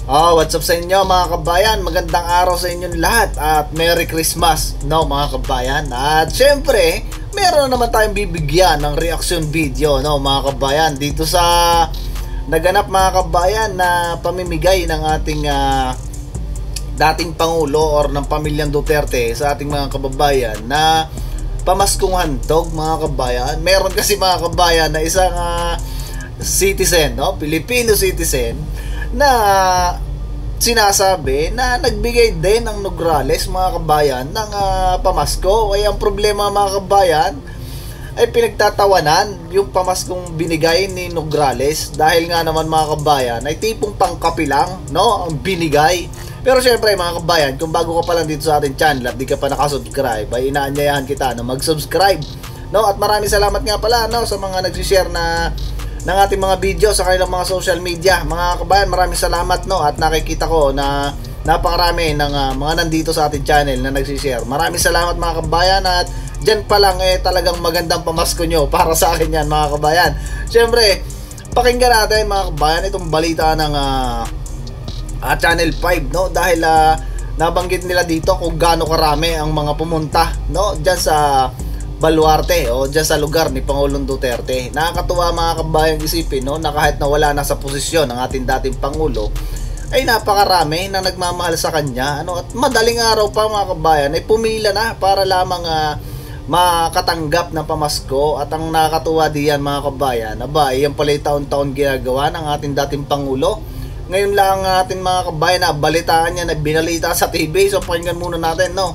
What's up sa inyo mga kabayan? Magandang araw sa inyong lahat at Merry Christmas, no mga kabayan. At syempre, meron naman tayong bibigyan ng reaction video, no mga kabayan, dito sa naganap mga kabayan na pamimigay ng ating dating Pangulo or ng pamilyang Duterte sa ating mga kababayan na pamaskong handog mga kabayan. Meron kasi mga kabayan na isang citizen, no, Filipino citizen, na sinasabi na nagbigay din ng Nograles mga kabayan ng pamasko. Ay ang problema mga kabayan ay pinagtatawanan yung pamaskong binigay ni Nograles dahil nga naman mga kabayan ay tipong pangkapi lang, no, ang binigay. Pero syempre mga kabayan, kung bago ka pa lang dito sa ating channel at di ka pa nakasubscribe, ay inaanyayahan kita na mag-subscribe, no. At maraming salamat nga pala, no, sa mga nag-share ng ating mga video sa kanilang mga social media. Mga kabayan, maraming salamat, no. At nakikita ko na napakarami ng mga nandito sa ating channel na nagsishare. Maraming salamat mga kabayan. At dyan pa lang talagang magandang pamasko nyo para sa akin yan mga kabayan. Siyempre, pakinggan natin mga kabayan itong balita ng Channel 5, no. Dahil nabanggit nila dito kung gaano karami ang mga pumunta, no, dyan sa Baluarte o dyan sa lugar ni Pangulong Duterte. Nakakatuwa mga kabayang isipin, no, na kahit na wala na sa posisyon ng ating dating Pangulo ay napakarami na nagmamahal sa kanya, ano, at madaling araw pa mga kabayan ay pumila na para lamang makatanggap ng pamasko. At ang nakakatuwa diyan mga kabayan, aba, yan pala taon-taon ginagawa ng ating dating Pangulo. Ngayon lang ating mga kabayan na balitaan niya, nagbinalita sa TV. So pakinggan muna natin, no.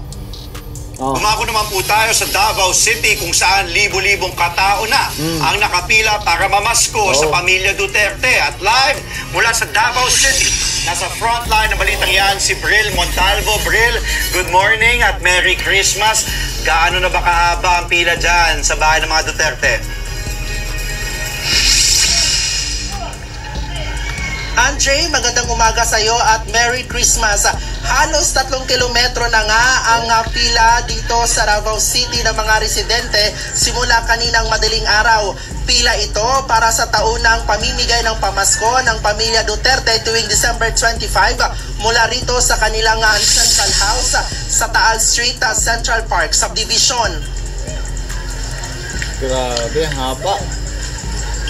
Umako naman po tayo sa Davao City kung saan libo-libong katao na ang nakapila para mamasko sa pamilya Duterte. At live mula sa Davao City, nasa frontline ng balitang yan si Bril Montalvo. Bril, good morning at Merry Christmas. Gaano na ba kahaba ang pila dyan sa bahay ng mga Duterte? Andre, magandang umaga sa iyo at Merry Christmas. Halos 3 kilometro na nga ang pila dito sa Davao City ng mga residente simula kaninang madaling araw. Pila ito para sa taunang pamimigay ng pamasko ng pamilya Duterte tuwing December 25 mula rito sa kanilang Central House sa Taal Street, Central Park Subdivision. Grabe, haba.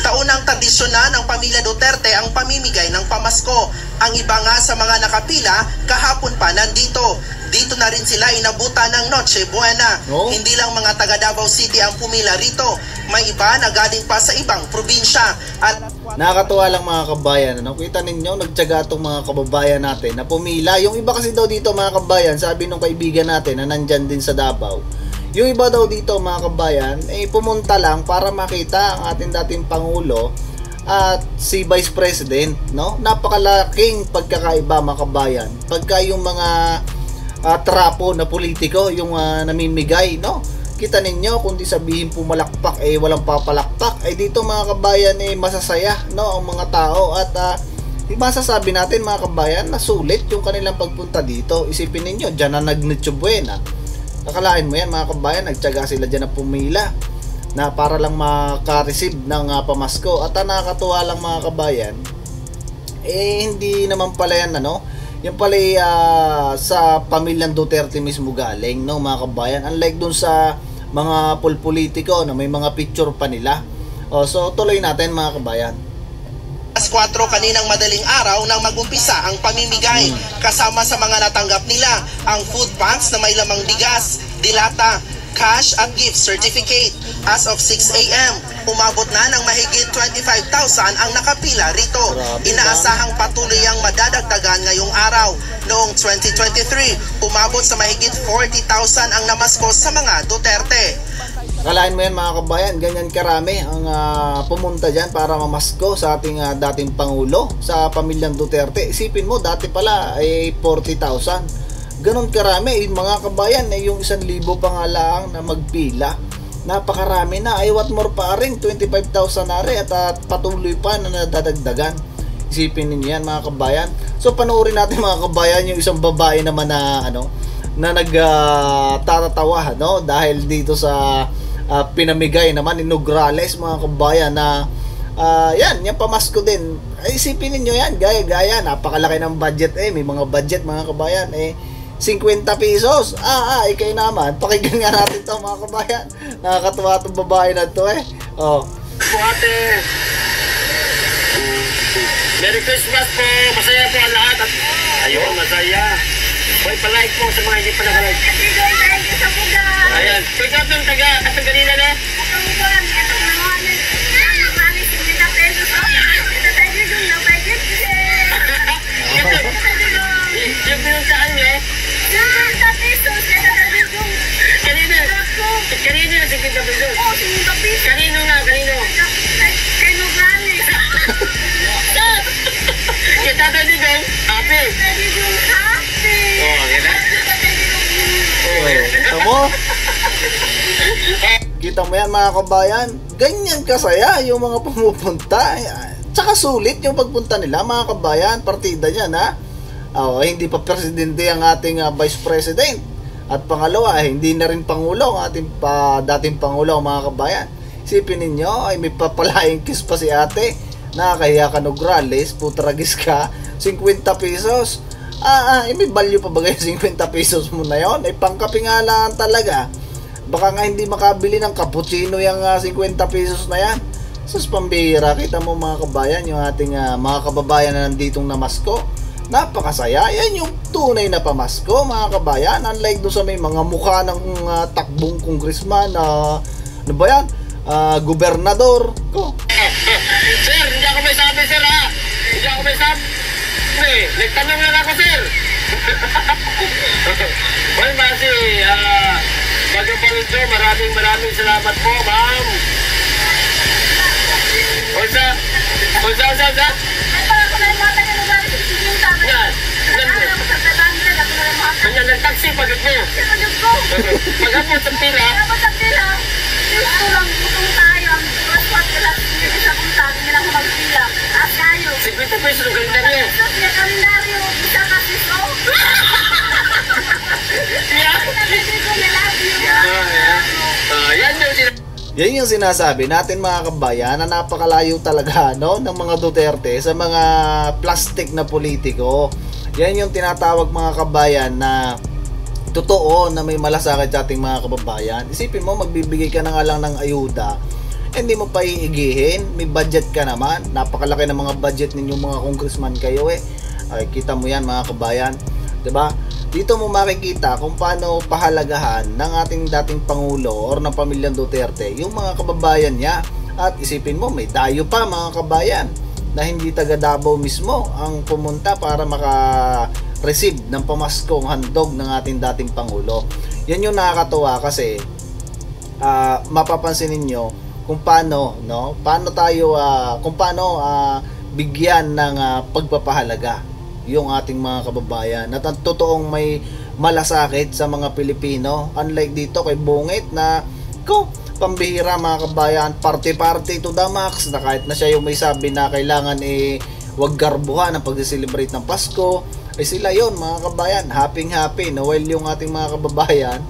Taunang tradisyon na ng pamilya Duterte ang pamimigay ng pamasko. Ang iba nga sa mga nakapila kahapon pa nandito. Dito na rin sila inabutan ng Noche Buena. Hindi lang mga taga Davao City ang pumila rito. May iba na galing pa sa ibang probinsya. At nakakatuwa lang mga kabayan, ano? Kita ninyo, nagtiyaga itong mga kababayan natin na pumila. Yung iba kasi daw dito mga kabayan, sabi nung kaibigan natin na nandyan din sa Davao, yung iba daw dito mga kabayan pumunta lang para makita ang ating dating Pangulo at si Vice President, no? Napakalaking pagkakaiba mga kabayan pagka yung mga trapo na politiko yung namimigay, no? Kita ninyo, kundi sabihin pumalakpak walang papalakpak, dito mga kabayan masasaya, no, ang mga tao. At masasabi natin mga kabayan na sulit yung kanilang pagpunta dito. Isipin ninyo, dyan na nag-Noche Buena. Nakalain mo yan mga kabayan, nagtiyaga sila dyan na pumila na para lang maka-receive ng pamasko. At nakakatuwa lang mga kabayan, hindi naman pala yan, ano, yan pala sa pamilyang Duterte mismo galing, no mga kabayan. Unlike dun sa mga politiko na may mga picture pa nila. So tuloy natin mga kabayan. 4 kaninang madaling araw nang magumpisa ang pamimigay. Kasama sa mga natanggap nila ang food packs na may lamang bigas, dilata, cash at gift certificate. As of 6 a.m., umabot na ng mahigit 25,000 ang nakapila rito. Inaasahang patuloy ang madadagdagan ngayong araw. Noong 2023, umabot sa mahigit 40,000 ang namasko sa mga Duterte. Akalain mo yan mga kabayan, ganyan karami ang pumunta dyan para mamasko sa ating dating Pangulo, sa pamilyang Duterte. Isipin mo, dati pala 40,000. Ganon karami yung mga kabayan, yung 1,000 pa nga lang na magpila. Napakarami na, what more pa rin, 25,000 na rin at patuloy pa na nadadagdagan. Isipin ninyo yan mga kabayan. So panoorin natin mga kabayan yung isang babae naman na nagtatatawa, no, dahil dito sa pinamigay naman ni Nograles mga kabayan na Yan, yung pamasko din. Ay, isipin niyo yan, gaya, napakalaki ng budget may mga budget mga kabayan 50 pesos. Ikay naman, pakinggan nga natin to mga kabayan. Nakakatuwa itong babae na to Oh. Po ate. Merry Christmas po. Masaya po ang lahat. At ayun, masaya. Boy, palike po sa mga hindi pa nakalike. Ayan. Pick up ng taga. At ang kanina na. Yung pinuntahan nyo. Kanino na 50 pesos? Kanino nga, kanino? Yung tatay ni Dong, happy. Kita mo? Kita mo yan mga kabayan? Ganyan kasaya yung mga pumupunta. Tsaka sulit yung pagpunta nila mga kabayan. Partida niyan hindi pa presidente ang ating vice president. At pangalawa, hindi na rin pangulo ang ating dating pangulo mga kabayan. Isipin ninyo, ay may papalaing kiss pa si ate. Nakakahiya ka Nograles, putragis ka, 50 pesos. May value pa ba yung 50 pesos mo na yon? Pangkape nga lang talaga. Baka nga hindi makabili ng cappuccino yung 50 pesos na yan. Sus, pambihira. Kita mo mga kabayan, yung ating mga kababayan na nanditong namasko. Napakasaya. Yan yung tunay na pamasko mga kabayan. Unlike doon sa may mga mukha ng takbong congressman ano ba yan? Gobernador ko. Sir, hindi ako may sabi sir Hindi ako may sabi. Nagtanong lang ako sir. Well, Masi, Magapaludo, maraming salamat po, ma'am. Unsa? Kanya nag-taxi pagod mo. Pag-apot sa pila. Sigwita pesos ng kalendaryo. Yan yung sinasabi natin mga kabayan na napakalayo talaga ng mga Duterte sa mga plastic na politiko. Yan yung tinatawag mga kabayan na totoo na may malasakit sa ating mga kababayan. Isipin mo, magbibigay ka na nga lang ng ayuda, hindi mo pa iigihin, may budget ka naman. Napakalaki ng mga budget ninyong mga congressman kayo Ay, kita mo yan mga kabayan, 'di ba? Dito mo makikita kung paano pahalagahan ng ating dating Pangulo or ng pamilyang Duterte yung mga kababayan niya. At isipin mo, may dayo pa mga kabayan na hindi taga Davao mismo ang pumunta para maka-receive ng pamaskong handog ng ating dating Pangulo. Yan yung nakakatuwa kasi mapapansin ninyo kung paano bigyan ng pagpapahalaga yung ating mga kababayan at ang totoong may malasakit sa mga Pilipino, unlike dito kay Bungit na pambihira mga kabayan, party to the max, na kahit na siya yung may sabi na kailangan wag garbuhan ang pag-celebrate ng Pasko, ay sila yon mga kabayan, happy na while yung ating mga kababayan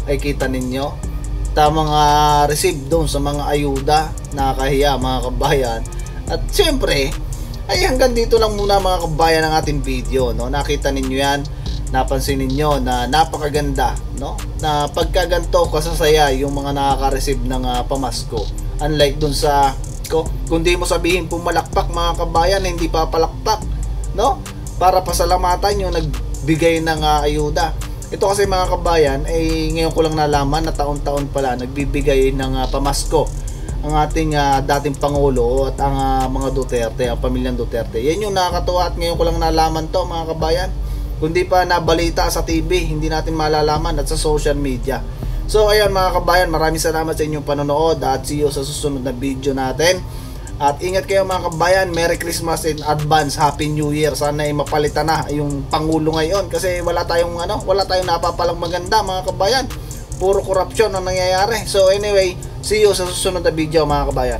ay kita ninyo tamang receive doon sa mga ayuda. Nakakahiya mga kabayan. At siyempre ay hanggang dito lang muna mga kabayan ang ating video, nakita ninyo yan, napansin ninyo na napakaganda, na pagkaganto kasasaya yung mga nakaka-receive ng pamasko, unlike dun sa kung di mo sabihin pumalakpak mga kabayan, hindi pa palakpak para pasalamatan yung nagbigay ng ayuda. Ito kasi mga kabayan ay ngayon ko lang nalaman na taon-taon pala nagbibigay ng pamasko ang ating dating Pangulo at ang mga Duterte, ang pamilyang Duterte. Yan yung nakakatuwa at ngayon ko lang nalaman to mga kabayan. Kundi pa nabalita sa TV, hindi natin malalaman at sa social media. So ayan mga kabayan, maraming salamat sa inyong panonood at see you sa susunod na video natin. At ingat kayo mga kabayan, Merry Christmas in advance, Happy New Year. Sana ay mapalitan na yung Pangulo ngayon kasi wala tayong napapalang maganda mga kabayan. Puro korupsyon ang nangyayari. So anyway, see you sa susunod na video mga kabayan.